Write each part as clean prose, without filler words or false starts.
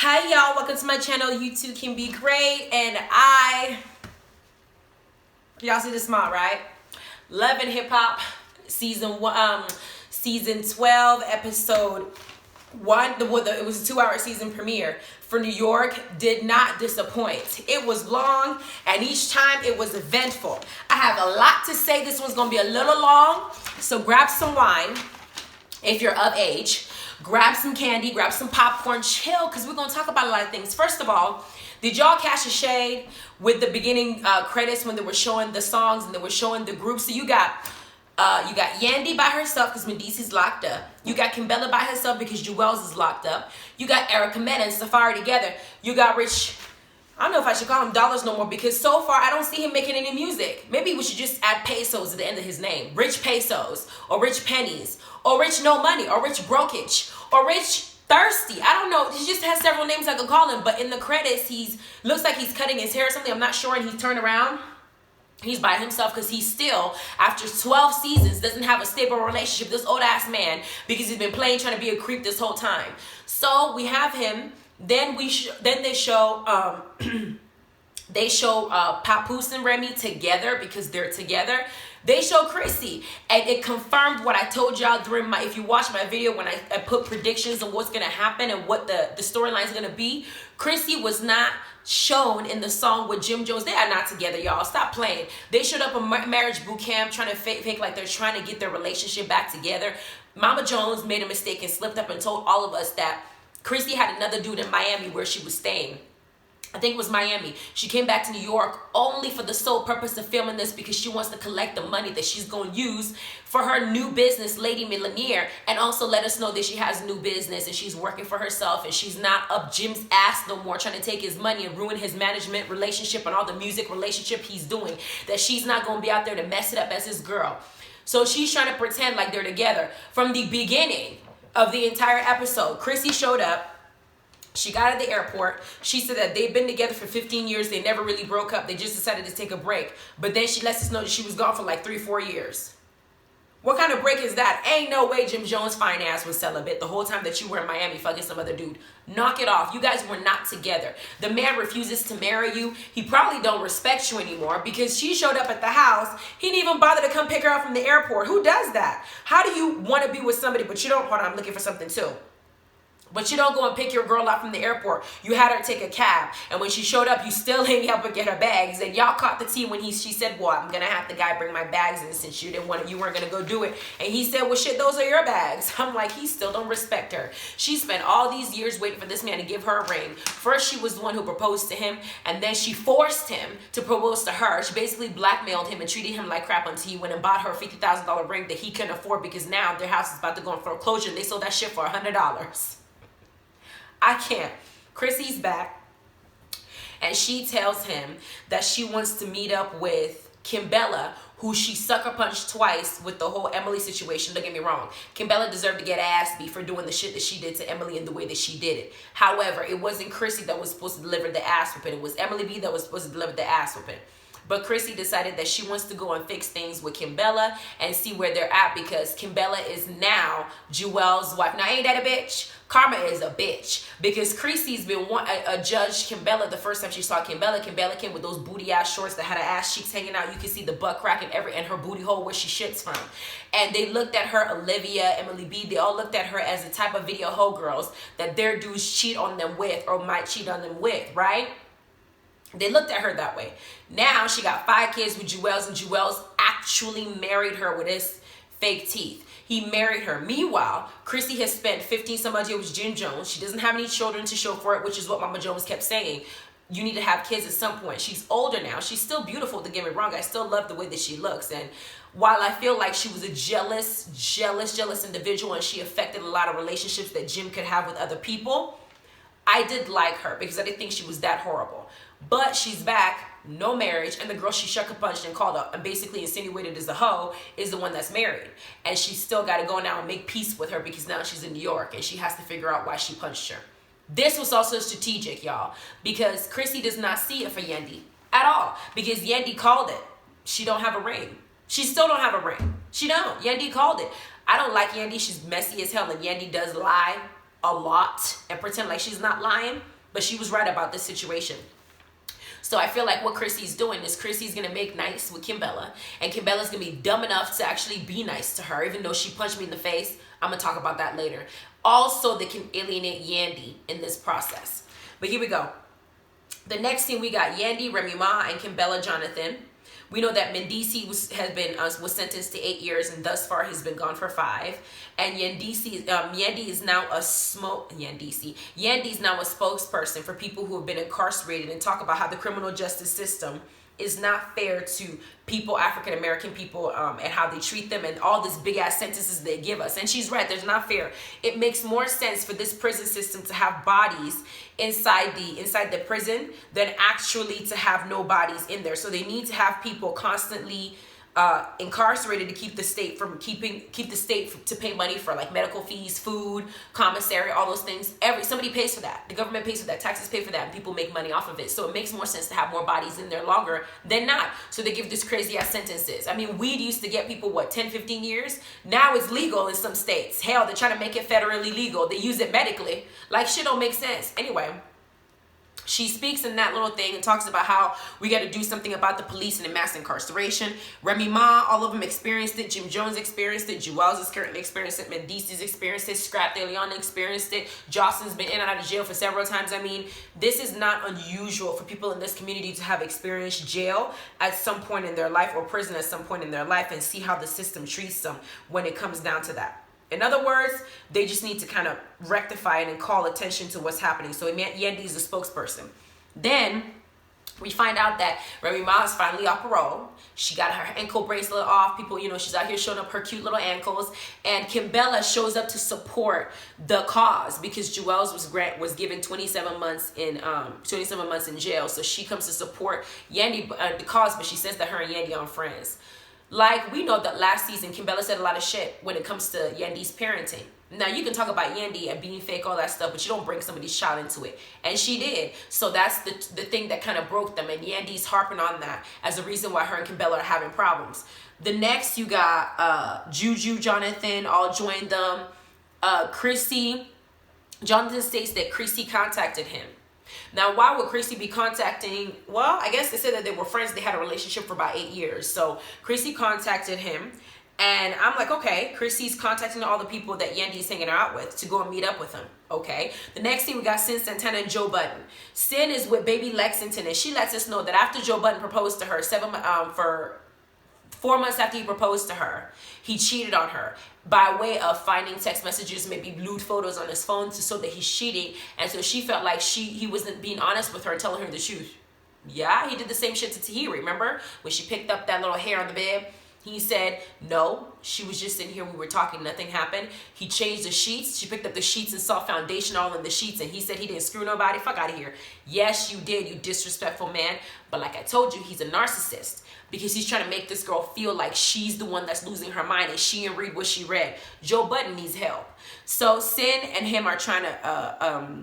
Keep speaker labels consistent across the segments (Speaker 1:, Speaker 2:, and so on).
Speaker 1: Hi y'all, welcome to my channel. You too can be great. And y'all see the smile, right? Love and Hip Hop season 12, episode 1. It was a 2-hour season premiere for New York. Did not disappoint. It was long, and each time it was eventful. I have a lot to say. This one's gonna be a little long, so grab some wine if you're of age. Grab some candy, grab some popcorn, chill, because we're going to talk about a lot of things. First of all, did y'all catch a shade with the beginning credits when they were showing the songs and they were showing the groups? So you got Yandy by herself because Medici's locked up. You got Kimbella by herself because Juelz is locked up. You got Erica Mena and Safari together. You got Rich, I don't know if I should call him Dollars no more because so far I don't see him making any music. Maybe we should just add pesos at the end of his name. Rich Pesos, or Rich Pennies, or Rich No Money, or Rich Brokage, or Rich Thirsty. I don't know. He just has several names I could call him, but in the credits, looks like he's cutting his hair or something. I'm not sure, and he turned around. He's by himself because he's still, after 12 seasons, doesn't have a stable relationship. This old-ass man, because he's been playing, trying to be a creep this whole time. So we have him. Then they show Papoose and Remy together because they're together. They show Chrissy, and it confirmed what I told y'all during if you watch my video when I put predictions on what's gonna happen and what the storyline is gonna be. Chrissy was not shown in the song with Jim Jones. They are not together, y'all. Stop playing. They showed up a marriage boot camp trying to fake like they're trying to get their relationship back together. Mama Jones made a mistake and slipped up and told all of us that Chrissy had another dude in Miami where she was staying. I think it was Miami. She came back to New York only for the sole purpose of filming this because she wants to collect the money that she's going to use for her new business, Lady Millionaire, and also let us know that she has new business and she's working for herself and she's not up Jim's ass no more trying to take his money and ruin his management relationship and all the music relationship he's doing, that she's not going to be out there to mess it up as his girl. So she's trying to pretend like they're together. From the beginning of the entire episode, Chrissy showed up. She got at the airport. She said that they've been together for 15 years. They never really broke up. They just decided to take a break. But then she lets us know that she was gone for like 3-4 years. What kind of break is that? Ain't no way Jim Jones' fine ass was celibate the whole time that you were in Miami fucking some other dude. Knock it off. You guys were not together. The man refuses to marry you. He probably don't respect you anymore because she showed up at the house. He didn't even bother to come pick her up from the airport. Who does that? How do you want to be with somebody but you don't? Hold on, I'm looking for something too. But you don't go and pick your girl up from the airport. You had her take a cab. And when she showed up, you still didn't help her get her bags. And y'all caught the tea when she said, well, I'm going to have the guy bring my bags in since you weren't going to go do it. And he said, well, shit, those are your bags. I'm like, he still don't respect her. She spent all these years waiting for this man to give her a ring. First, she was the one who proposed to him. And then she forced him to propose to her. She basically blackmailed him and treated him like crap until he went and bought her a $50,000 ring that he couldn't afford because now their house is about to go in foreclosure. And they sold that shit for $100. I can't. Chrissy's back, and she tells him that she wants to meet up with Kimbella, who she sucker punched twice with the whole Emily situation. Don't get me wrong. Kimbella deserved to get ass beat for doing the shit that she did to Emily and the way that she did it. However, it wasn't Chrissy that was supposed to deliver the ass whipping. It was Emily B that was supposed to deliver the ass whipping. But Chrissy decided that she wants to go and fix things with Kimbella and see where they're at because Kimbella is now Juelz's wife. Now, ain't that a bitch? Karma is a bitch because Chrissy's been judged Kimbella the first time she saw Kimbella. Kimbella came with those booty ass shorts that had her ass cheeks hanging out. You can see the butt crack and her booty hole where she shits from. And they looked at her, Olivia, Emily B, they all looked at her as the type of video hoe girls that their dudes cheat on them with or might cheat on them with, right? They looked at her that way. Now she got 5 kids with Juelz, and Juelz actually married her with his fake teeth. He married her. Meanwhile, Chrissy has spent 15 some odd years with Jim Jones. She doesn't have any children to show for it, which is what Mama Jones kept saying. You need to have kids at some point. She's older now. She's still beautiful, don't get me wrong. I still love the way that she looks. And while I feel like she was a jealous individual and she affected a lot of relationships that Jim could have with other people, I did like her because I didn't think she was that horrible. But she's back, no marriage, and the girl she sucker punched and called up and basically insinuated as a hoe is the one that's married. And she's still got to go now and make peace with her because now she's in New York and she has to figure out why she punched her. This was also strategic, y'all, because Chrissy does not see it for Yandy at all because Yandy called it. She don't have a ring. She still don't have a ring. She don't. Yandy called it. I don't like Yandy. She's messy as hell, and Yandy does lie. a lot and pretend like she's not lying, but she was right about this situation. So I feel like what Chrissy's doing is Chrissy's going to make nice with Kimbella, and Kimbella's going to be dumb enough to actually be nice to her, even though she punched me in the face. I'm going to talk about that later. Also, they can alienate Yandy in this process. But here we go. The next scene, we got Yandy, Remy Ma, and Kimbella Jonathan. We know that Mendici was sentenced to 8 years, and thus far he's been gone for 5. And Yandy is now a spokesperson for people who have been incarcerated, and talk about how the criminal justice system is not fair to people, African American people, and how they treat them, and all these big ass sentences they give us. And she's right, there's not fair. It makes more sense for this prison system to have bodies inside the prison than actually to have no bodies in there. So they need to have people constantly incarcerated to keep the state to pay money for like medical fees, food, commissary, all those things. Somebody pays for that. The government pays for that. Taxes pay for that, and people make money off of it. So it makes more sense to have more bodies in there longer than not. So they give this crazy ass sentences. I mean, weed used to get people 10, 15 years. Now it's legal in some states. Hell, they're trying to make it federally legal. They use it medically. Like, shit don't make sense. Anyway, she speaks in that little thing and talks about how we got to do something about the police and the mass incarceration. Remy Ma, all of them experienced it. Jim Jones experienced it. Juelz has currently experienced it. Mendici's experienced it. Scrap De Leon experienced it. Jocelyn's been in and out of jail for several times. I mean, this is not unusual for people in this community to have experienced jail at some point in their life, or prison at some point in their life, and see how the system treats them when it comes down to that. In other words, they just need to kind of rectify it and call attention to what's happening. So Yandy is the spokesperson. Then we find out that Remy Ma is finally off parole. She got her ankle bracelet off. People, she's out here showing up her cute little ankles. And Kimbella shows up to support the cause, because Juelz was given 27 months in jail. So she comes to support Yandy, the cause, but she says that her and Yandy aren't friends. Like, we know that last season, Kimbella said a lot of shit when it comes to Yandy's parenting. Now, you can talk about Yandy and being fake, all that stuff, but you don't bring somebody's child into it. And she did. So that's the thing that kind of broke them. And Yandy's harping on that as a reason why her and Kimbella are having problems. The next, you got Juju, Jonathan, all joined them. Chrissy, Jonathan states that Chrissy contacted him. Now, why would Chrissy be contacting? Well, I guess they said that they were friends. They had a relationship for about 8 years. So Chrissy contacted him. And I'm like, okay, Chrissy's contacting all the people that Yandy's hanging out with to go and meet up with him. Okay. The next thing, we got Cyn Santana and Joe Budden. Cyn is with baby Lexington, and she lets us know that after Joe Budden proposed to her, 4 months after he proposed to her, he cheated on her by way of finding text messages, maybe lewd photos on his phone, to show that he's cheating. And so she felt like he wasn't being honest with her and telling her the truth. Yeah, he did the same shit to Tahiri. Remember when she picked up that little hair on the bed? He said, no, she was just in here. We were talking. Nothing happened. He changed the sheets. She picked up the sheets and saw foundation all in the sheets. And he said he didn't screw nobody. Fuck out of here. Yes, you did, you disrespectful man. But like I told you, he's a narcissist, because he's trying to make this girl feel like she's the one that's losing her mind and she didn't read what she read. Joe Budden needs help. So Cyn and him are trying to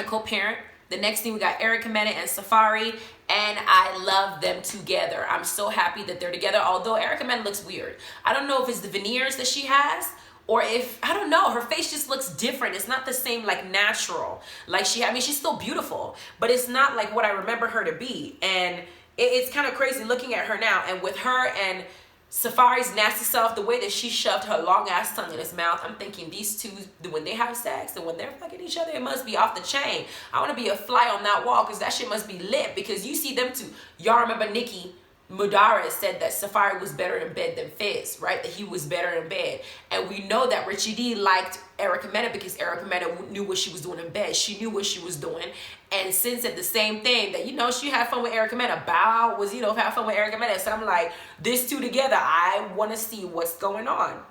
Speaker 1: co-parent. The next thing, we got Erica Mena and Safaree, and I love them together. I'm so happy that they're together, although Erica Mena looks weird. I don't know if it's the veneers that she has, or if, I don't know, her face just looks different. It's not the same, like, natural. Like, she's still beautiful, but it's not like what I remember her to be. And it's kind of crazy looking at her now. And with her and Safaree's nasty self, the way that she shoved her long ass tongue in his mouth, I'm thinking these two, when they have sex and when they're fucking each other, it must be off the chain. I want to be a fly on that wall, because that shit must be lit, because you see them two. Y'all remember Nicki Mudaris said that Safaree was better in bed than Fizz, right? That he was better in bed. And we know that Richie D liked Erica Mena because Erica Mena knew what she was doing in bed. She knew what she was doing. And Cyn said the same thing, that, she had fun with Erica Mena. Bow was, had fun with Erica Mena. So I'm like, these two together, I want to see what's going on.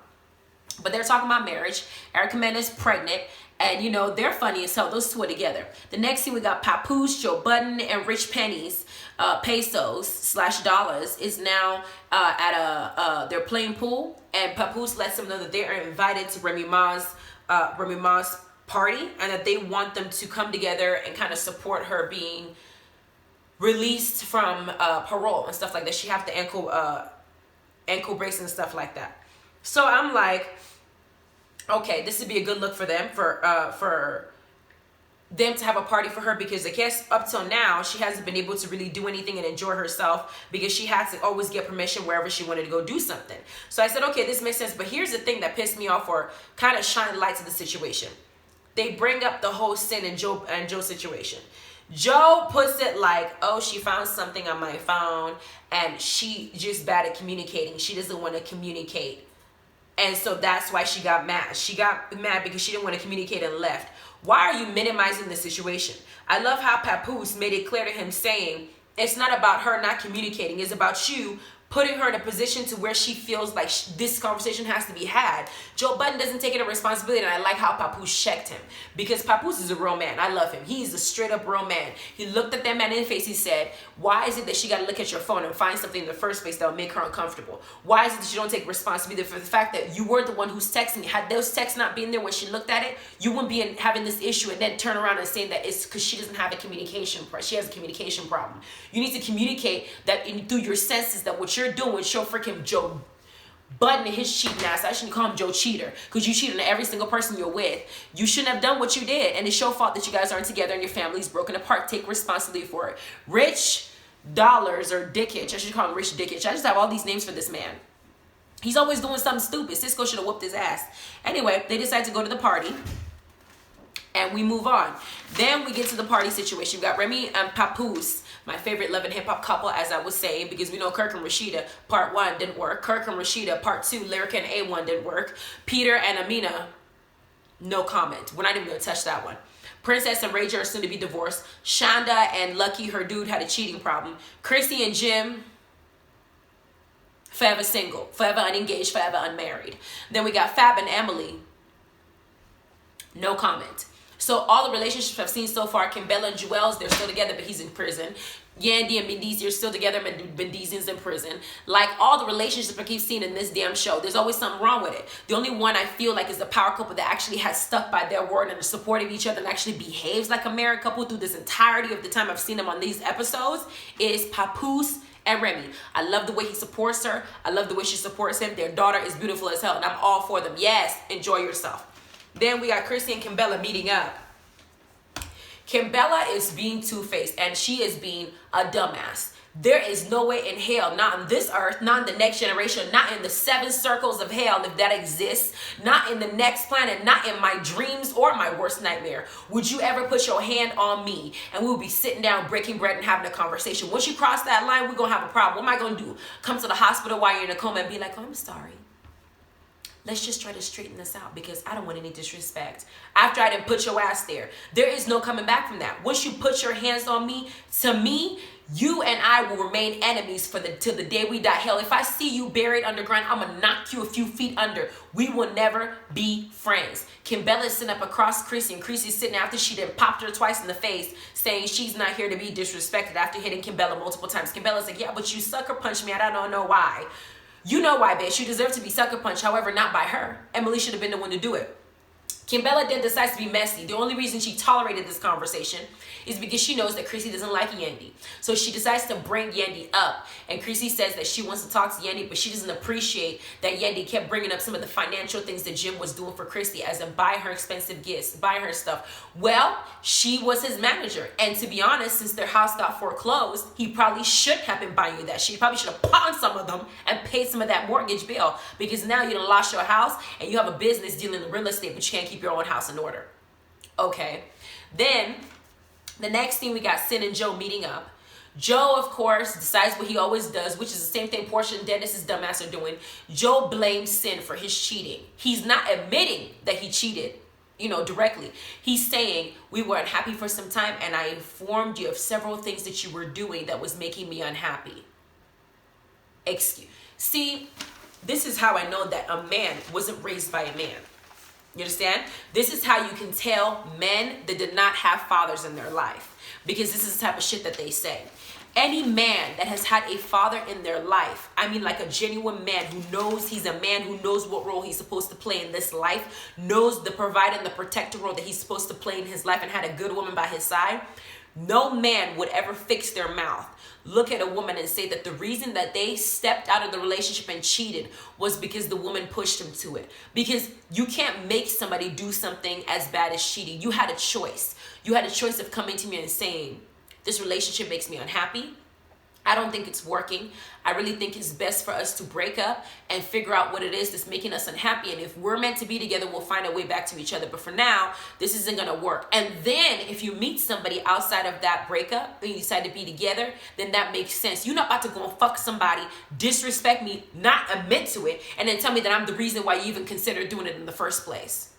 Speaker 1: But they're talking about marriage. Erica Mena is pregnant. And, they're funny as hell. Those two are together. The next thing, we got Papoose, Joe Budden, and Rich Pennies, pesos/dollars, is now they're playing pool. And Papoose lets them know that they are invited to Remy Ma's party, and that they want them to come together and kind of support her being released from parole and stuff like that. She have the ankle brace and stuff like that. So I'm like, Okay, this would be a good look for them, for them to have a party for her, because I guess up till now she hasn't been able to really do anything and enjoy herself because she had to always get permission wherever she wanted to go do something. So I said, okay, this makes sense. But here's the thing that pissed me off, or kind of shine light to the situation. They bring up the whole Cyn and Joe situation. Joe puts it like, oh, she found something on my phone and she just bad at communicating. She doesn't want to communicate. And so that's why she got mad. She got mad because she didn't want to communicate and left. Why are you minimizing the situation? I love how Papoose made it clear to him, saying it's not about her not communicating. It's about you putting her in a position to where she feels like this conversation has to be had. Joe Budden doesn't take it a responsibility, and I like how Papoose checked him, because Papoose is a real man. I love him. He's a straight up real man. He looked at that man in the face. He said, why is it that she got to look at your phone and find something in the first place that will make her uncomfortable? Why is it that you don't take responsibility for the fact that you were the one who's texting? Had those texts not been there when she looked at it, you wouldn't be having this issue and then turn around and saying that it's because she doesn't have a communication problem. She has a communication problem. You need to communicate that through your senses, that what you're doing with your freaking Joe Budden and his cheating ass. I shouldn't call him Joe Cheater, because you cheated on every single person you're with. You shouldn't have done what you did, and it's your fault that you guys aren't together and your family's broken apart. Take responsibility for it. Rich Dollars, or Dickich, I should call him Rich Dickich. I just have all these names for this man. He's always doing something stupid. Cisco should have whooped his ass. Anyway, they decide to go to the party, and we move on. Then we get to the party situation. We got Remy and Papoose, my favorite love and hip hop couple, as I was saying, because we know Kirk and Rashida part 1 didn't work. Kirk and Rashida part 2, Lyrica and A1 didn't work. Peter and Amina, no comment. We're not even gonna touch that one. Princess and Ray J are soon to be divorced. Shonda and Lucky, her dude, had a cheating problem. Chrissy and Jim, forever single, forever unengaged, forever unmarried. Then we got Fab and Emily, no comment. So all the relationships I've seen so far, Kimbella and Juelz, they're still together, but he's in prison. Yandy and Mendeecees are still together, but Mendeecees in prison. Like all the relationships I keep seeing in this damn show, there's always something wrong with it. The only one I feel like is the power couple that actually has stuck by their word and are supporting each other and actually behaves like a married couple through this entirety of the time I've seen them on these episodes is Papoose and Remy. I love the way he supports her. I love the way she supports him. Their daughter is beautiful as hell, and I'm all for them. Yes, enjoy yourself. Then we got Chrissy and Kimbella meeting up. Kimbella is being two-faced, and she is being a dumbass. There is no way in hell, not on this earth, not in the next generation, not in the 7 circles of hell, if that exists, not in the next planet, not in my dreams or my worst nightmare, would you ever put your hand on me and we'll be sitting down breaking bread and having a conversation. Once you cross that line, we're going to have a problem. What am I going to do? Come to the hospital while you're in a coma and be like, oh, I'm sorry. Let's just try to straighten this out, because I don't want any disrespect. After I didn't put your ass there, there is no coming back from that. Once you put your hands on me, to me, you and I will remain enemies till the day we die. Hell, if I see you buried underground, I'm gonna knock you a few feet under. We will never be friends. Kimbella is sitting up across Chrissy, and Chrissy's sitting after she done popped her twice in the face, saying she's not here to be disrespected after hitting Kimbella multiple times. Kimbella's like, yeah, but you sucker punched me, and I don't know why. You know why, bitch. You deserve to be sucker punched, however, not by her. Emily should have been the one to do it. Kimbella then decides to be messy. The only reason she tolerated this conversation is because she knows that Chrissy doesn't like Yandy. So she decides to bring Yandy up. And Chrissy says that she wants to talk to Yandy, but she doesn't appreciate that Yandy kept bringing up some of the financial things that Jim was doing for Chrissy, as in buy her expensive gifts, buy her stuff. Well, she was his manager. And to be honest, since their house got foreclosed, he probably should have been buying you that. She probably should have pawned some of them and paid some of that mortgage bill, because now you done lost your house and you have a business dealing in real estate, but you can't keep your own house in order. Okay. Then the next thing, we got Cyn and Joe meeting up. Joe, of course, decides what he always does, which is the same thing Portia and Dennis's dumbass are doing. Joe blames Cyn for his cheating. He's not admitting that he cheated, directly. He's saying, we were unhappy for some time, and I informed you of several things that you were doing that was making me unhappy. See, this is how I know that a man wasn't raised by a man. You understand? This is how you can tell men that did not have fathers in their life, because this is the type of shit that they say. Any man that has had a father in their life, I mean like a genuine man who knows he's a man, who knows what role he's supposed to play in this life, knows the provider and the protector role that he's supposed to play in his life, and had a good woman by his side, No man would ever fix their mouth, look at a woman and say that the reason that they stepped out of the relationship and cheated was because the woman pushed him to it. Because you can't make somebody do something as bad as cheating. You had a choice. You had a choice of coming to me and saying, this relationship makes me unhappy. I don't think it's working. I really think it's best for us to break up and figure out what it is that's making us unhappy. And if we're meant to be together, we'll find a way back to each other. But for now, this isn't going to work. And then if you meet somebody outside of that breakup and you decide to be together, then that makes sense. You're not about to go and fuck somebody, disrespect me, not admit to it, and then tell me that I'm the reason why you even considered doing it in the first place.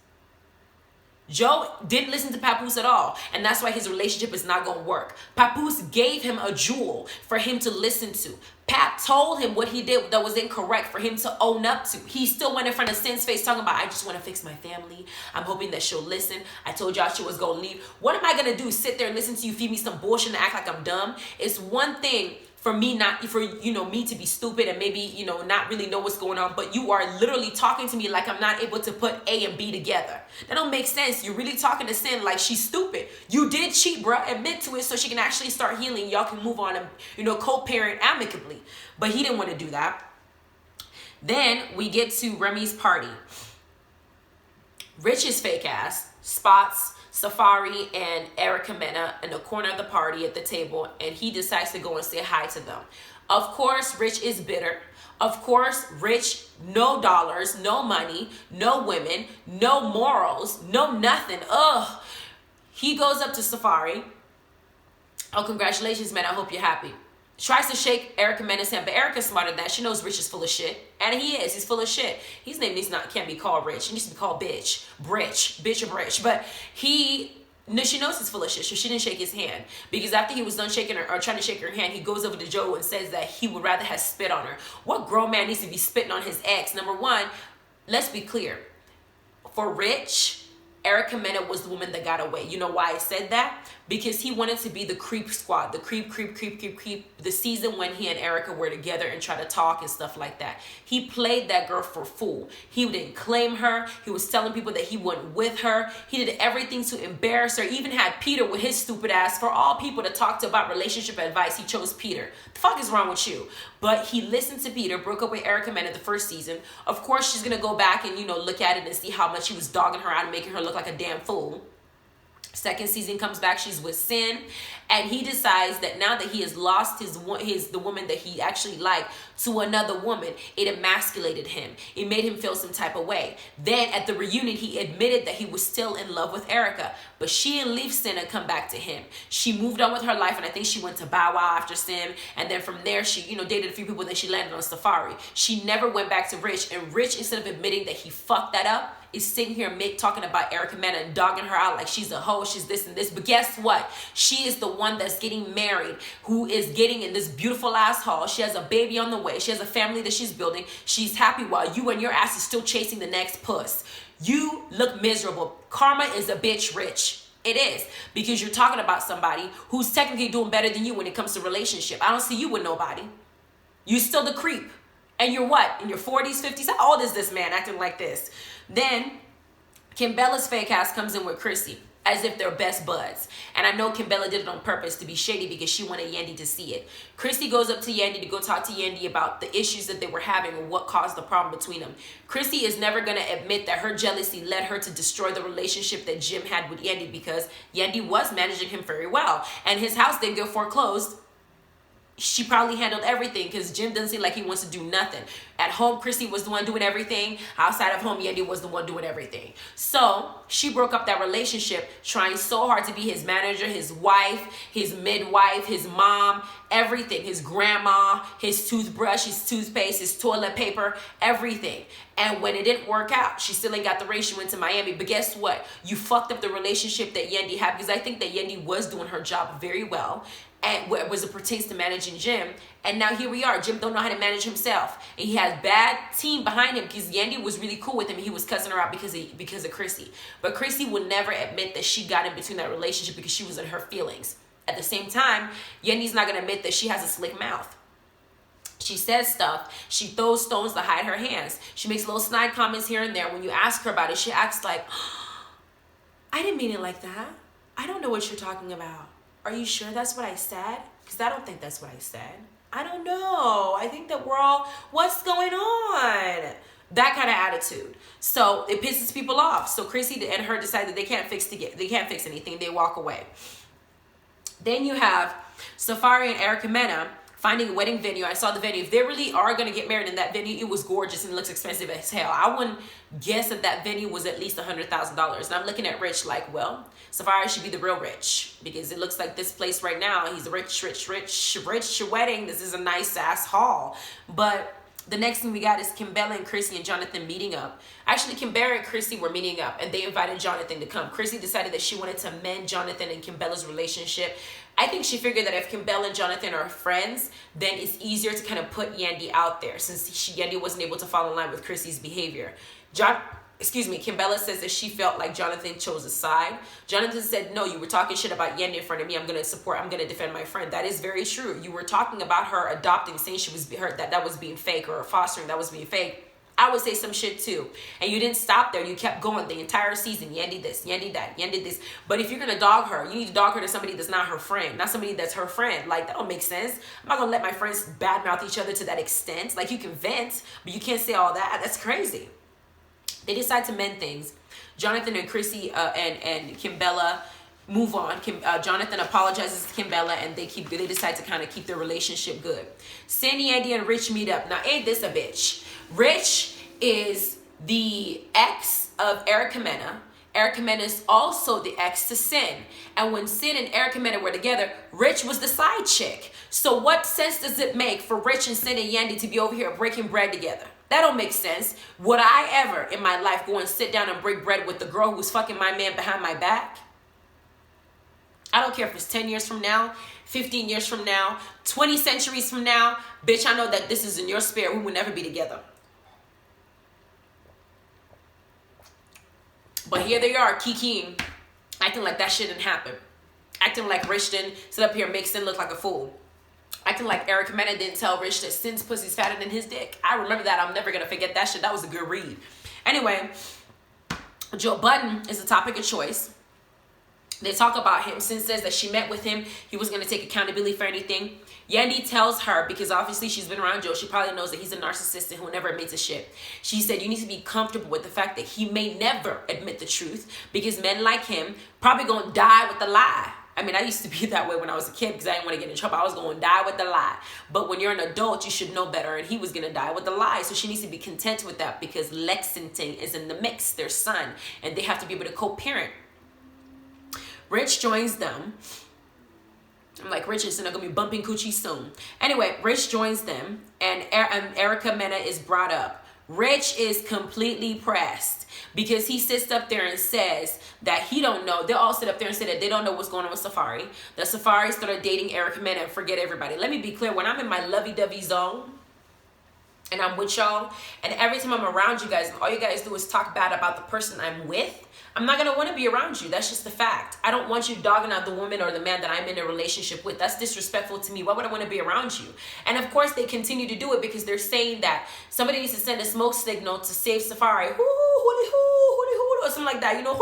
Speaker 1: Joe didn't listen to Papoose at all, and that's why his relationship is not going to work. Papoose gave him a jewel for him to listen to. Pap told him what he did that was incorrect for him to own up to. He still went in front of Sin's face talking about, I just want to fix my family. I'm hoping that she'll listen. I told y'all she was going to leave. What am I going to do? Sit there and listen to you feed me some bullshit and act like I'm dumb? It's one thing for me me to be stupid and maybe, not really know what's going on, but you are literally talking to me like I'm not able to put A and B together. That don't make sense. You're really talking to Sin like she's stupid. You did cheat, bruh. Admit to it so she can actually start healing. Y'all can move on and, co-parent amicably. But he didn't want to do that. Then we get to Remy's party. Rich's fake ass spots Safaree and Erica Mena in the corner of the party at the table, and he decides to go and say hi to them. Of course, Rich is bitter. Of course, Rich, no dollars, no money, no women, no morals, no nothing. Ugh. He goes up to Safaree. Oh, congratulations, man. I hope you're happy. Tries to shake Erica Mena's hand, but Erica's smarter than that. She knows Rich is full of shit. And he is. He's full of shit. His name can't be called Rich. He needs to be called Bitch. Bitch or Britch. But she knows he's full of shit, so she didn't shake his hand. Because after he was done shaking her, or trying to shake her hand, he goes over to Joe and says that he would rather have spit on her. What grown man needs to be spitting on his ex? Number one, let's be clear. For Rich, Erica Mena was the woman that got away. You know why I said that? Because he wanted to be the creep squad, the creep, the season when he and Erica were together and tried to talk and stuff like that. He played that girl for fool. He didn't claim her. He was telling people that he wasn't with her. He did everything to embarrass her. Even had Peter with his stupid ass. For all people to talk to about relationship advice, he chose Peter. The fuck is wrong with you? But he listened to Peter, broke up with Erica Mena the first season. Of course, she's going to go back and, look at it and see how much he was dogging her out and making her look like a damn fool. Second season comes back, she's with Sin, and he decides that now that he has lost the woman that he actually liked to another woman, it emasculated him. It made him feel some type of way. Then at the reunion, he admitted that he was still in love with Erica, but she didn't leave Sin and come back to him. She moved on with her life, and I think she went to Bow Wow after Sin, and then from there she dated a few people, then she landed on Safaree. She never went back to Rich, and Rich, instead of admitting that he fucked that up, is sitting here talking about Erica Mena and dogging her out like she's a hoe, she's this and this. But guess what? She is the one that's getting married, who is getting in this beautiful ass hall. She has a baby on the way. She has a family that she's building. She's happy while you and your ass is still chasing the next puss. You look miserable. Karma is a bitch, Rich. It is. Because you're talking about somebody who's technically doing better than you when it comes to relationship. I don't see you with nobody. You still the creep. And you're what? In your 40s, 50s? How old is this man acting like this? Then Kimbella's fake ass comes in with Chrissy as if they're best buds. And I know Kimbella did it on purpose to be shady because she wanted Yandy to see it. Chrissy goes up to Yandy to go talk to Yandy about the issues that they were having and what caused the problem between them. Chrissy is never going to admit that her jealousy led her to destroy the relationship that Jim had with Yandy, because Yandy was managing him very well. And his house didn't get foreclosed. She probably handled everything because Jim doesn't seem like he wants to do nothing. At home, Chrissy was the one doing everything. Outside of home, Yandy was the one doing everything. So she broke up that relationship, trying so hard to be his manager, his wife, his midwife, his mom, everything. His grandma, his toothbrush, his toothpaste, his toilet paper, everything. And when it didn't work out, she still ain't got the ring. She went to Miami. But guess what? You fucked up the relationship that Yandy had, because I think that Yandy was doing her job very well. And as it pertains to managing Jim. And now here we are. Jim don't know how to manage himself. And he has bad team behind him because Yandy was really cool with him. He was cussing her out because of Chrissy. But Chrissy would never admit that she got in between that relationship because she was in her feelings. At the same time, Yandy's not going to admit that she has a slick mouth. She says stuff. She throws stones to hide her hands. She makes little snide comments here and there. When you ask her about it, she acts like, I didn't mean it like that. I don't know what you're talking about. Are you sure that's what I said? Because I don't think that's what I said. I don't know. I think that we're all, what's going on? That kind of attitude. So it pisses people off. So Chrissy and her decide that they can't fix anything. They walk away. Then you have Safaree and Erica Mena finding a wedding venue. I saw the venue. If they really are going to get married in that venue, it was gorgeous and it looks expensive as hell. I wouldn't guess that venue was at least $100,000. And I'm looking at Rich like, well, Safaree should be the real rich, because it looks like this place right now, he's a rich wedding. This is a nice ass hall. But the next thing we got is Kimbella and Chrissy and Jonathan meeting up. Actually, Kimbella and Chrissy were meeting up, and they invited Jonathan to come. Chrissy decided that she wanted to mend Jonathan and Kimbella's relationship. I think she figured that if Kimbella and Jonathan are friends, then it's easier to kind of put Yandy out there, since Yandy wasn't able to fall in line with Chrissy's behavior. Kimbella says that she felt like Jonathan chose a side. Jonathan said, no, you were talking shit about Yandy in front of me. I'm going to defend my friend. That is very true. You were talking about her adopting, saying she was hurt, that was being fake, or fostering, that was being fake. I would say some shit too. And you didn't stop there. You kept going the entire season. Yandy this, Yandy that, Yandy this. But if you're going to dog her, you need to dog her to somebody that's not her friend, not somebody that's her friend. Like, that don't make sense. I'm not going to let my friends badmouth each other to that extent. Like, you can vent, but you can't say all that. That's crazy. They decide to mend things. Jonathan and Chrissy and Kimbella move on. Jonathan apologizes to Kimbella, and they decide to kind of keep their relationship good. Sandy, Andy, and Rich meet up. Now, ain't this a bitch? Rich is the ex of Erica Mena. Erica Mena is also the ex to Sin. And when Sin and Erica Mena were together, Rich was the side chick. So what sense does it make for Rich and Sin and Yandy to be over here breaking bread together? That don't make sense. Would I ever in my life go and sit down and break bread with the girl who was fucking my man behind my back? I don't care if it's 10 years from now, 15 years from now, 20 centuries from now. Bitch, I know that this is in your spirit. We will never be together. But here they are, kikiing, acting like that shit didn't happen. Acting like Rich didn't sit up here and make Sin look like a fool. Acting like Erica Mena didn't tell Rich that Sin's pussy's fatter than his dick. I remember that. I'm never going to forget that shit. That was a good read. Anyway, Joe Budden is the topic of choice. They talk about him. Sin says that she met with him. He wasn't going to take accountability for anything. Yandy tells her, because obviously she's been around Joe, she probably knows that he's a narcissist and who never admits a shit. She said, you need to be comfortable with the fact that he may never admit the truth, because men like him probably going to die with the lie. I mean, I used to be that way when I was a kid, because I didn't want to get in trouble. I was going to die with the lie. But when you're an adult, you should know better. And he was going to die with the lie. So she needs to be content with that, because Lexington is in the mix, their son. And they have to be able to co-parent. Rich joins them. I'm like, Rich is not going to be bumping coochie soon. Anyway, Rich joins them. And Erica Mena is brought up. Rich is completely pressed, because he sits up there and says that he don't know. They all sit up there and say that they don't know what's going on with Safaree. That Safaree started dating Erica Mena and forget everybody. Let me be clear. When I'm in my lovey-dovey zone and I'm with y'all, and every time I'm around you guys, all you guys do is talk bad about the person I'm with, I'm not going to want to be around you. That's just the fact. I don't want you dogging out the woman or the man that I'm in a relationship with. That's disrespectful to me. Why would I want to be around you? And of course, they continue to do it because they're saying that somebody needs to send a smoke signal to save Safaree. Or something like that. You know,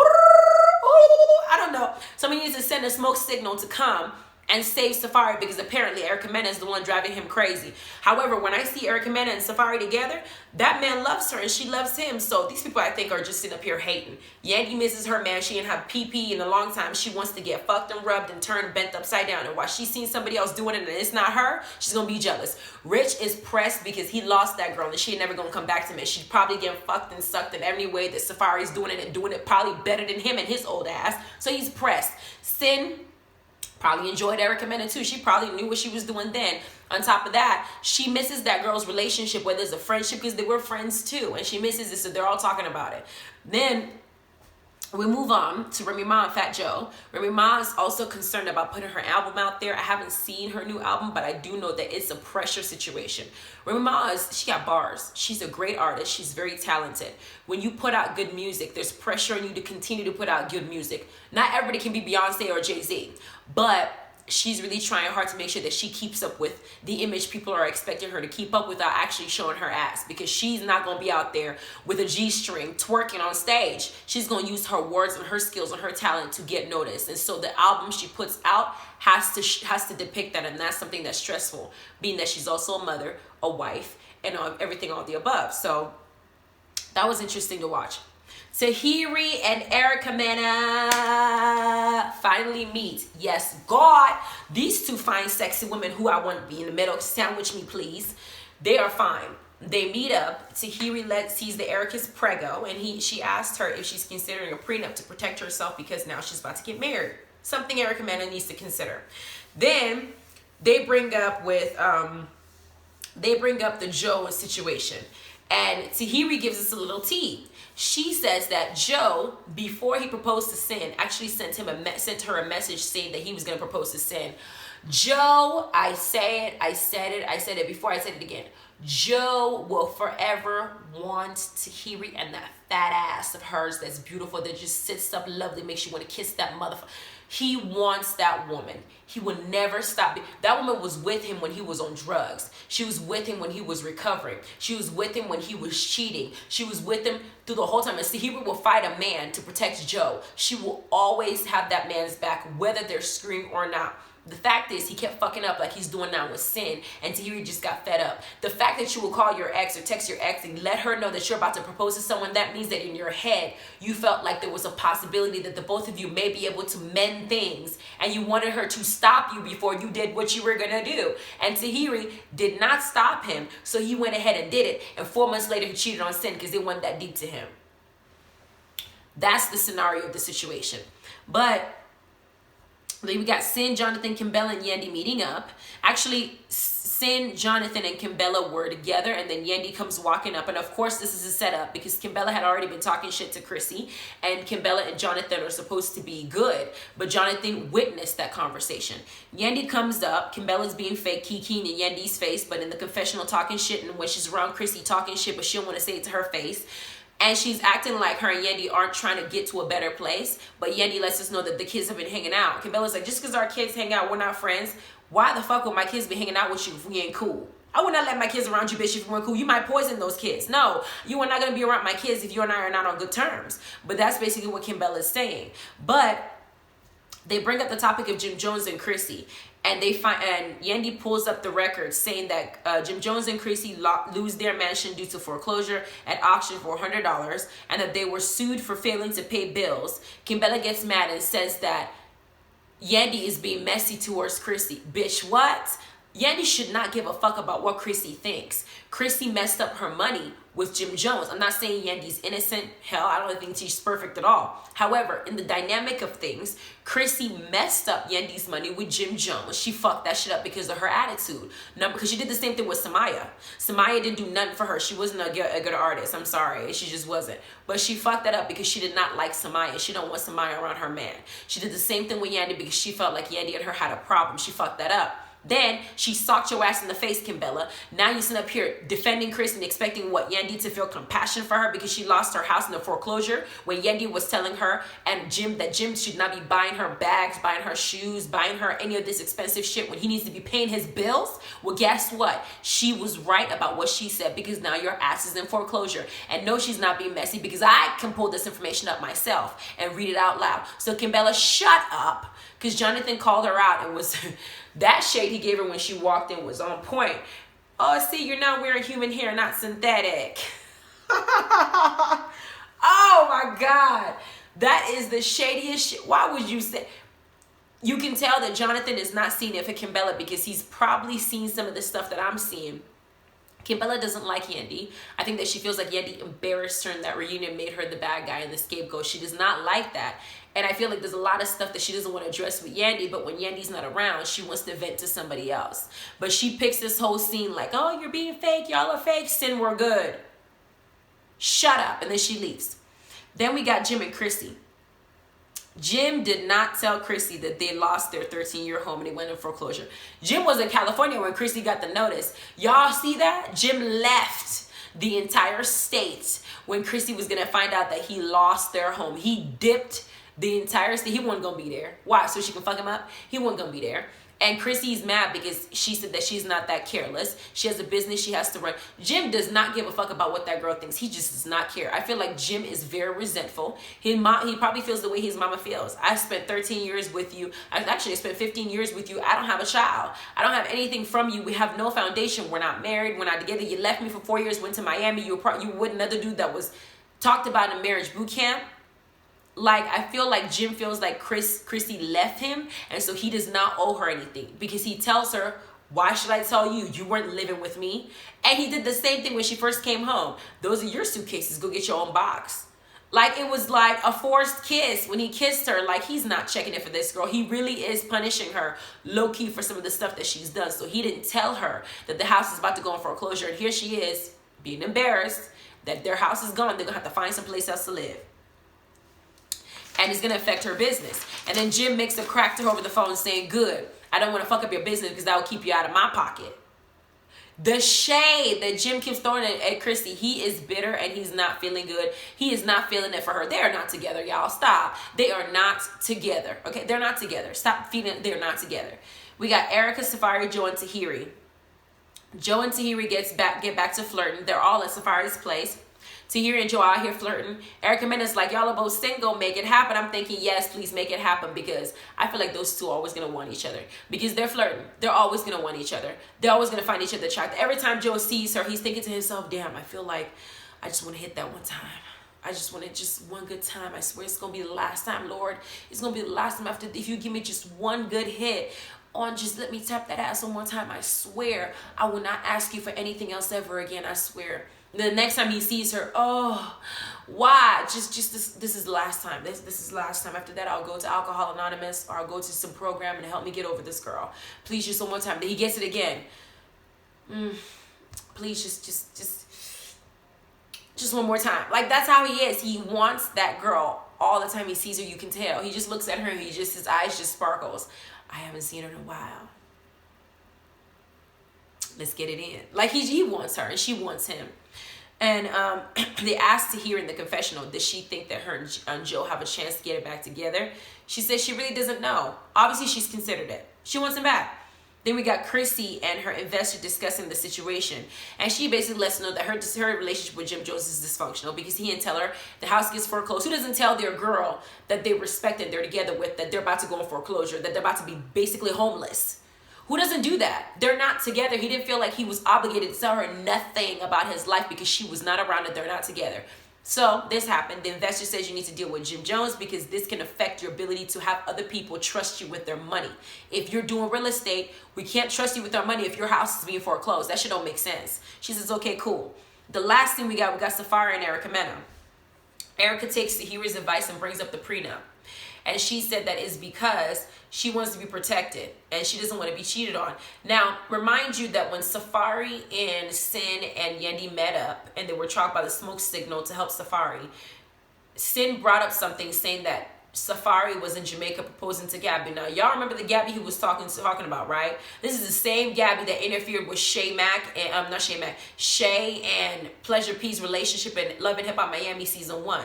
Speaker 1: I don't know. Somebody needs to send a smoke signal to come and save Safaree, because apparently Erica Mena is the one driving him crazy. However, when I see Erica Mena and Safaree together, that man loves her and she loves him. So these people, I think, are just sitting up here hating. Yandy misses her man. She ain't have PP in a long time. She wants to get fucked and rubbed and turned bent upside down. And while she's seen somebody else doing it and it's not her, she's going to be jealous. Rich is pressed because he lost that girl and she ain't never going to come back to him. She's probably getting fucked and sucked in every way that Safaree's doing it, and doing it probably better than him and his old ass. So he's pressed. Sin probably enjoyed Erica Mena too. She probably knew what she was doing then. On top of that, she misses that girl's relationship, whether it's a friendship, because they were friends too, and she misses it, so they're all talking about it. Then we move on to Remy Ma and Fat Joe. Remy Ma is also concerned about putting her album out there. I haven't seen her new album, but I do know that it's a pressure situation. Remy Ma she got bars. She's a great artist. She's very talented. When you put out good music, there's pressure on you to continue to put out good music. Not everybody can be Beyonce or Jay-Z, but she's really trying hard to make sure that she keeps up with the image people are expecting her to keep up without actually showing her ass, because she's not going to be out there with a G-string twerking on stage. She's going to use her words and her skills and her talent to get noticed. And so the album she puts out has to depict that, and that's something that's stressful, being that she's also a mother, a wife, and everything, all the above. So that was interesting to watch. Tahiri and Erica Mena finally meet. Yes, God, these two fine, sexy women who I want to be in the middle, sandwich me, please. They are fine. They meet up. Tahiri sees that Erica's preggo, and she asked her if she's considering a prenup to protect herself because now she's about to get married. Something Erica Mena needs to consider. Then they bring up the Joe situation, and Tahiri gives us a little tea. She says that Joe, before he proposed to Sin, actually sent her a message saying that he was going to propose to Sin. Joe, I said it before, I said it again. Joe will forever want Tahiri and that fat ass of hers that's beautiful, that just sits up lovely, makes you want to kiss that motherfucker. He wants that woman. He will never stop. That woman was with him when he was on drugs. She was with him when he was recovering. She was with him when he was cheating. She was with him through the whole time. And Tahiri will fight a man to protect Joe. She will always have that man's back, whether they're screaming or not. The fact is, he kept fucking up like he's doing now with Sin, and Tahiri just got fed up. The fact that you will call your ex or text your ex and let her know that you're about to propose to someone, that means that in your head, you felt like there was a possibility that the both of you may be able to mend things, and you wanted her to stop you before you did what you were gonna do. And Tahiri did not stop him, so he went ahead and did it, and 4 months later, he cheated on Sin because it wasn't that deep to him. That's the scenario of the situation. But we got Sin, Jonathan, Kimbella, and Yandy meeting up. Actually, Sin, Jonathan, and Kimbella were together, and then Yandy comes walking up. And of course, this is a setup because Kimbella had already been talking shit to Chrissy, and Kimbella and Jonathan are supposed to be good, but Jonathan witnessed that conversation. Yandy comes up. Kimbella's being fake, kikiing in Yandy's face, but in the confessional talking shit, and when she's around Chrissy talking shit, but she don't want to say it to her face. And she's acting like her and Yandy aren't trying to get to a better place. But Yandy lets us know that the kids have been hanging out. Kimbella's like, just because our kids hang out, we're not friends. Why the fuck would my kids be hanging out with you if we ain't cool? I would not let my kids around you, bitch, if we weren't cool. You might poison those kids. No, you are not going to be around my kids if you and I are not on good terms. But that's basically what Kimbella's saying. But they bring up the topic of Jim Jones and Chrissy. And Yandy pulls up the record saying that Jim Jones and Chrissy lose their mansion due to foreclosure at auction for $100, and that they were sued for failing to pay bills. Kimbella gets mad and says that Yandy is being messy towards Chrissy. Bitch, what? Yandy should not give a fuck about what Chrissy thinks. Chrissy messed up her money with Jim Jones. I'm not saying Yandy's innocent. Hell, I don't think she's perfect at all. However, in the dynamic of things, Chrissy messed up Yandy's money with Jim Jones. She fucked that shit up because of her attitude. No, because she did the same thing with Samaya. Samaya didn't do nothing for her. She wasn't a good artist. I'm sorry. She just wasn't. But she fucked that up because she did not like Samaya. She don't want Samaya around her man. She did the same thing with Yandy because she felt like Yandy and her had a problem. She fucked that up. Then she socked your ass in the face, Kimbella. Now you sit up here defending Chris and expecting what, Yandy to feel compassion for her because she lost her house in the foreclosure, when Yandy was telling her and Jim that Jim should not be buying her bags, buying her shoes, buying her any of this expensive shit when he needs to be paying his bills. Well, guess what? She was right about what she said, because now your ass is in foreclosure. And no, she's not being messy because I can pull this information up myself and read it out loud. So Kimbella, shut up, because Jonathan called her out and was... That shade he gave her when she walked in was on point. Oh, see, you're not wearing human hair, not synthetic. Oh, my God. That is the shadiest shit. Why would you say... You can tell that Jonathan is not seeing it for Kimbella because he's probably seen some of the stuff that I'm seeing. Kimbella doesn't like Yandy. I think that she feels like Yandy embarrassed her in that reunion, made her the bad guy and the scapegoat. She does not like that. And I feel like there's a lot of stuff that she doesn't want to address with Yandy, but when Yandy's not around, she wants to vent to somebody else. But she picks this whole scene like, oh, you're being fake. Y'all are fake. Sin, we're good. Shut up. And then she leaves. Then we got Jim and Chrissy. Jim did not tell Chrissy that they lost their 13-year home and they went in foreclosure. Jim was in California when Chrissy got the notice. Y'all see that? Jim left the entire state when Chrissy was going to find out that he lost their home. He dipped The entire he wasn't gonna be there. Why? So she can fuck him up? He wasn't gonna be there. And Chrissy's mad because she said that she's not that careless. She has a business she has to run. Jim does not give a fuck about what that girl thinks. He just does not care. I feel like Jim is very resentful. He probably feels the way his mama feels. I spent 13 years with you. I spent 15 years with you. I don't have a child. I don't have anything from you. We have no foundation. We're not married. We're not together. You left me for 4 years, went to Miami. You were another dude that was talked about in marriage boot camp. Like, I feel like Jim feels like Chrissy left him, and so he does not owe her anything, because he tells her, why should I tell you? You weren't living with me. And he did the same thing when she first came home. Those are your suitcases. Go get your own box. Like, it was like a forced kiss when he kissed her. Like, he's not checking it for this girl. He really is punishing her low-key for some of the stuff that she's done. So he didn't tell her that the house is about to go in foreclosure, and here she is being embarrassed that their house is gone. They're going to have to find someplace else to live. And it's going to affect her business. And then Jim makes a crack to her over the phone saying, good, I don't want to fuck up your business because that will keep you out of my pocket. The shade that Jim keeps throwing at Chrissy, he is bitter and he's not feeling good. He is not feeling it for her. They are not together, y'all. Stop. They are not together. Okay, they're not together. Stop feeding. They're not together. We got Erica, Safaree, Joe, and Tahiri. Joe and Tahiri get back to flirting. They're all at Safaree's place. Tahiri and Joe out here flirting. Erica Mena's like, y'all are both single, make it happen. I'm thinking, yes, please make it happen, because I feel like those two are always going to want each other, because they're flirting. They're always going to want each other. They're always going to find each other attractive. Every time Joe sees her, he's thinking to himself, damn, I feel like I just want to hit that one time. I just want one good time. I swear it's going to be the last time, Lord. It's going to be the last time if you give me just one good hit. Just let me tap that ass one more time. I swear I will not ask you for anything else ever again. I swear. The next time he sees her, oh, why? Just this is the last time. This is the last time. After that, I'll go to Alcohol Anonymous, or I'll go to some program and help me get over this girl. Please, just one more time. Then he gets it again. Please, just one more time. Like, that's how he is. He wants that girl all the time he sees her. You can tell. He just looks at her and his eyes just sparkles. I haven't seen her in a while. Let's get it in. Like, he wants her and she wants him. And they asked Tahiri in the confessional, does she think that her and Joe have a chance to get it back together? She says she really doesn't know. Obviously, she's considered it. She wants him back. Then we got Chrissy and her investor discussing the situation. And she basically lets know that her relationship with Jim Jones is dysfunctional, because he didn't tell her the house gets foreclosed. Who doesn't tell their girl that they respect and they're together with, that they're about to go in foreclosure, that they're about to be basically homeless? Who doesn't do that? They're not together. He didn't feel like he was obligated to tell her nothing about his life because she was not around and they're not together. So this happened. The investor says you need to deal with Jim Jones, because this can affect your ability to have other people trust you with their money. If you're doing real estate, we can't trust you with our money if your house is being foreclosed. That shit don't make sense. She says, okay, cool. The last thing we got Safaree and Erica Mena. Erica takes Tahiri's advice and brings up the prenup. And she said that is because she wants to be protected and she doesn't want to be cheated on. Now, remind you that when Safaree and Sin and Yendi met up and they were talking about the smoke signal to help Safaree, Sin brought up something saying that Safaree was in Jamaica proposing to Gabby. Now, y'all remember the Gabby he was talking about, right? This is the same Gabby that interfered with Shay and Pleasure P's relationship in Love and Hip Hop Miami season 1.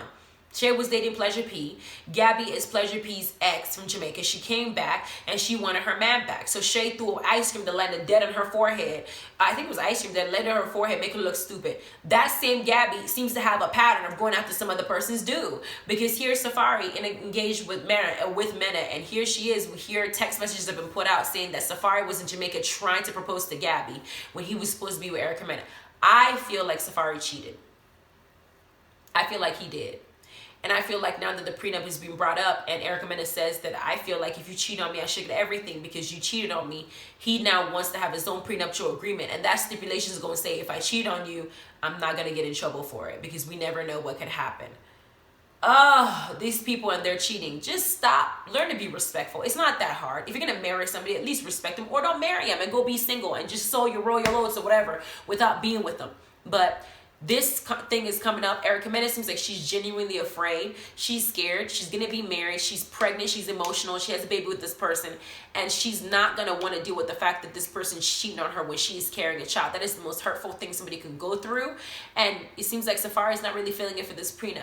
Speaker 1: Shay was dating Pleasure P. Gabby is Pleasure P's ex from Jamaica. She came back and she wanted her man back. So Shay threw ice cream that landed dead on her forehead. I think it was ice cream that landed on her forehead, make her look stupid. That same Gabby seems to have a pattern of going after some other person's due. Because here's Safaree engaged with Mena, and here she is. Here text messages have been put out saying that Safaree was in Jamaica trying to propose to Gabby when he was supposed to be with Erica Mena. I feel like Safaree cheated. I feel like he did. And I feel like now that the prenup is being brought up and Erica Mena says that I feel like if you cheat on me, I should get everything because you cheated on me, he now wants to have his own prenuptial agreement. And that stipulation is going to say, if I cheat on you, I'm not going to get in trouble for it because we never know what could happen. Oh, these people and their cheating. Just stop. Learn to be respectful. It's not that hard. If you're going to marry somebody, at least respect them, or don't marry them and go be single and just sow your royal oats or whatever without being with them. But this thing is coming up. Erica Mena seems like she's genuinely afraid. She's scared. She's going to be married. She's pregnant. She's emotional. She has a baby with this person. And she's not going to want to deal with the fact that this person's cheating on her when she's carrying a child. That is the most hurtful thing somebody could go through. And it seems like Safaree's not really feeling it for this prenup.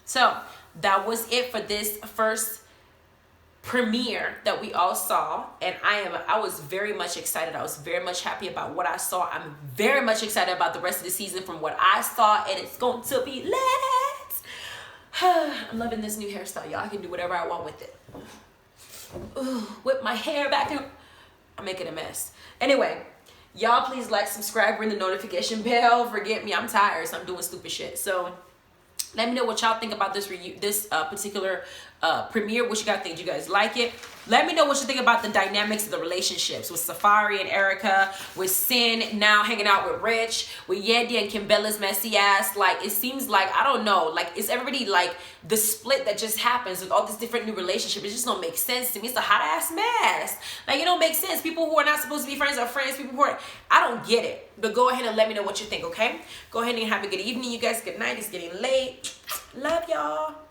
Speaker 1: So that was it for this first premiere that we all saw, and I was very much excited. I was very much happy about what I saw. I'm very much excited about the rest of the season from what I saw, and it's going to be lit. I'm loving this new hairstyle, y'all. I can do whatever I want with it. Ooh, whip my hair back and I'm making a mess. Anyway, y'all please like, subscribe, ring the notification bell. Forget me, I'm tired, so I'm doing stupid shit. So let me know what y'all think about this particular premiere. What you guys think? Do you guys like it? Let me know what you think about the dynamics of the relationships with Safaree and Erica, with Cyn now hanging out with Rich, with Yandy and Kimbella's messy ass. Like, it seems like, I don't know, like, it's everybody, like, the split that just happens with all this different new relationship. It just don't make sense to me. It's a hot ass mess. Like, it don't make sense. People who are not supposed to be friends are friends. People who are, I don't get it. But go ahead and let me know what you think, okay? Go ahead and have a good evening, you guys. Good night. It's getting late. Love y'all.